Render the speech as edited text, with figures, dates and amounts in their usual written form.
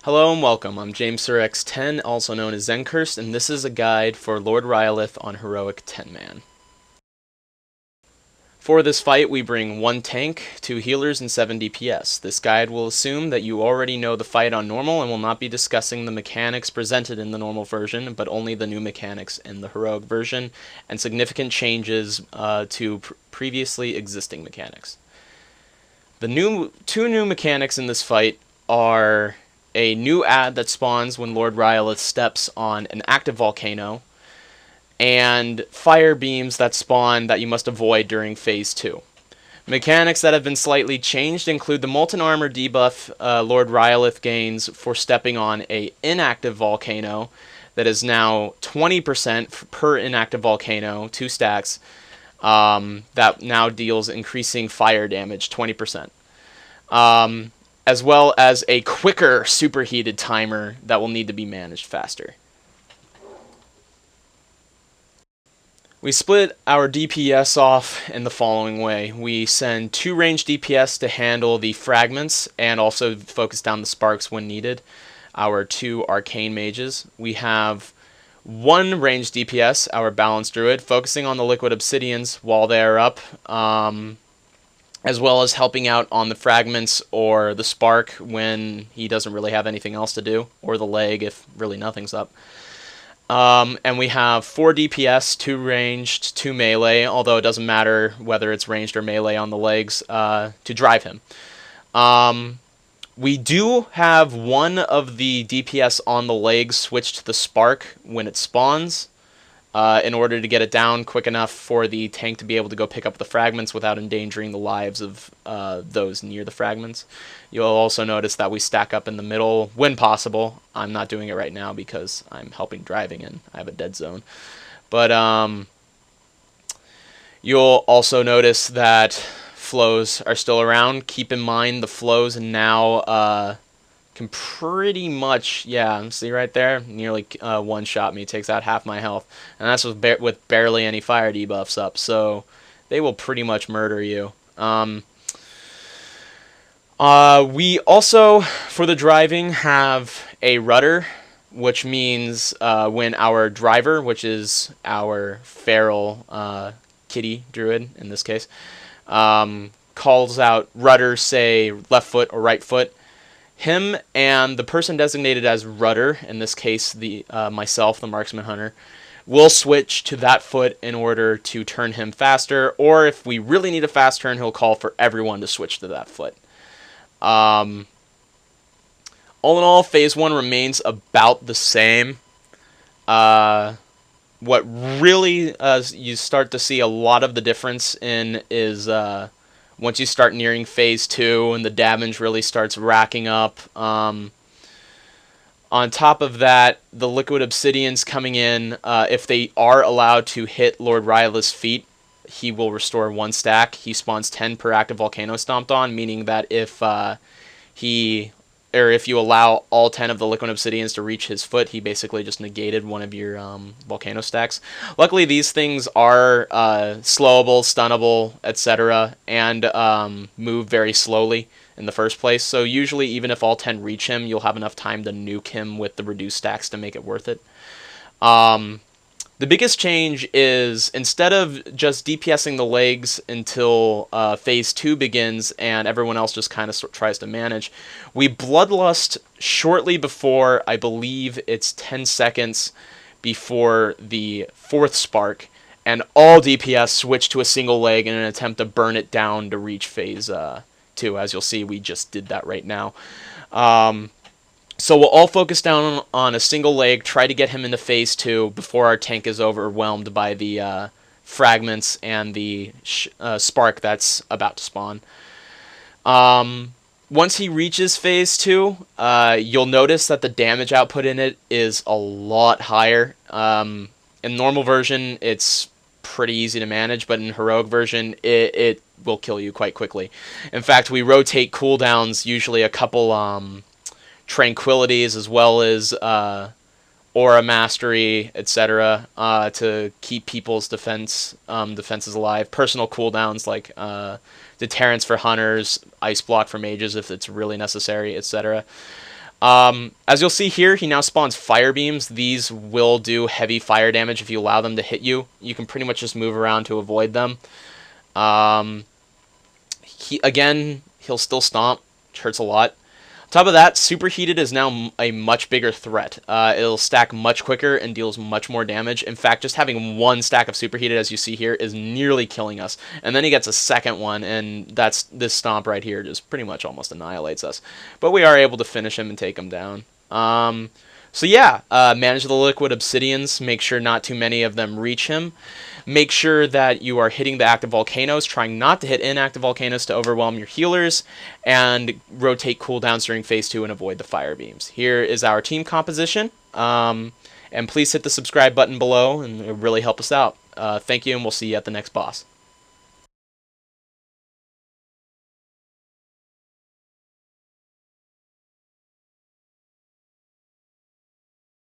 Hello and welcome. I'm James Sir X10, also known as Zencurst, and this is a guide for Lord Rhyolith on Heroic 10-man. For this fight, we bring 1 tank, 2 healers, and 7 DPS. This guide will assume that you already know the fight on normal and will not be discussing the mechanics presented in the normal version, but only the new mechanics in the heroic version, and significant changes to previously existing mechanics. The two new mechanics in this fight are a new ad that spawns when Lord Rhyolith steps on an active volcano, and fire beams that spawn that you must avoid during Phase 2. Mechanics that have been slightly changed include the Molten Armor debuff Lord Rhyolith gains for stepping on an inactive volcano that is now 20% per inactive volcano, 2 stacks, that now deals increasing fire damage 20%. As well as a quicker superheated timer that will need to be managed faster. We split our DPS off in the following way. We send 2 ranged DPS to handle the fragments and also focus down the sparks when needed. Our 2 arcane mages. We have 1 ranged DPS, our balanced druid, focusing on the liquid obsidians while they are up, as well as helping out on the fragments or the spark when he doesn't really have anything else to do, or the leg if really nothing's up. And we have 4 DPS, 2 ranged, 2 melee, although it doesn't matter whether it's ranged or melee on the legs, to drive him. We do have 1 of the DPS on the legs switch to the spark when it spawns, in order to get it down quick enough for the tank to be able to go pick up the fragments without endangering the lives of those near the fragments. You'll also notice that we stack up in the middle when possible. I'm not doing it right now because I'm helping driving and I have a dead zone. But you'll also notice that flows are still around. Keep in mind the flows now can pretty much, yeah, see right there, nearly one-shot me, takes out half my health, and that's with barely any fire debuffs up, so they will pretty much murder you. We also, for the driving, have a rudder, which means when our driver, which is our feral kitty druid in this case, calls out rudder, say left foot or right foot, him and the person designated as rudder, in this case the myself, the marksman hunter, will switch to that foot in order to turn him faster, or if we really need a fast turn, he'll call for everyone to switch to that foot. All in all, Phase 1 remains about the same. What really you start to see a lot of the difference in is once you start nearing Phase 2 and the damage really starts racking up. On top of that, the liquid obsidians coming in, if they are allowed to hit Lord Rhyolith's feet, he will restore 1 stack. He spawns 10 per active volcano stomped on, meaning that if if you allow all 10 of the liquid obsidians to reach his foot, he basically just negated one of your volcano stacks. Luckily, these things are slowable, stunnable, etc., and move very slowly in the first place. So usually, even if all 10 reach him, you'll have enough time to nuke him with the reduced stacks to make it worth it. The biggest change is, instead of just DPSing the legs until Phase 2 begins and everyone else just kind of tries to manage, we Bloodlust shortly before, I believe it's 10 seconds before the 4th spark, and all DPS switch to a single leg in an attempt to burn it down to reach Phase 2. As you'll see, we just did that right now. So we'll all focus down on a single leg, try to get him into Phase 2 before our tank is overwhelmed by the fragments and the spark that's about to spawn. Once he reaches Phase 2, you'll notice that the damage output in it is a lot higher. In normal version, it's pretty easy to manage, but in heroic version, it will kill you quite quickly. In fact, we rotate cooldowns, usually a couple tranquilities as well as aura mastery, etc., to keep people's defenses alive. Personal cooldowns like deterrence for hunters, ice block for mages if it's really necessary, etc. As you'll see here, he now spawns fire beams. These will do heavy fire damage if you allow them to hit you. You can pretty much just move around to avoid them. He'll still stomp, which hurts a lot. On top of that, superheated is now a much bigger threat. It'll stack much quicker and deals much more damage. In fact, just having one stack of superheated, as you see here, is nearly killing us. And then he gets a second one, and that's this stomp right here just pretty much almost annihilates us. But we are able to finish him and take him down. So yeah, manage the liquid obsidians. Make sure not too many of them reach him. Make sure that you are hitting the active volcanoes, trying not to hit inactive volcanoes to overwhelm your healers, and rotate cooldowns during phase 2 and avoid the fire beams. Here is our team composition, and please hit the subscribe button below, and it will really help us out. Thank you, and we'll see you at the next boss.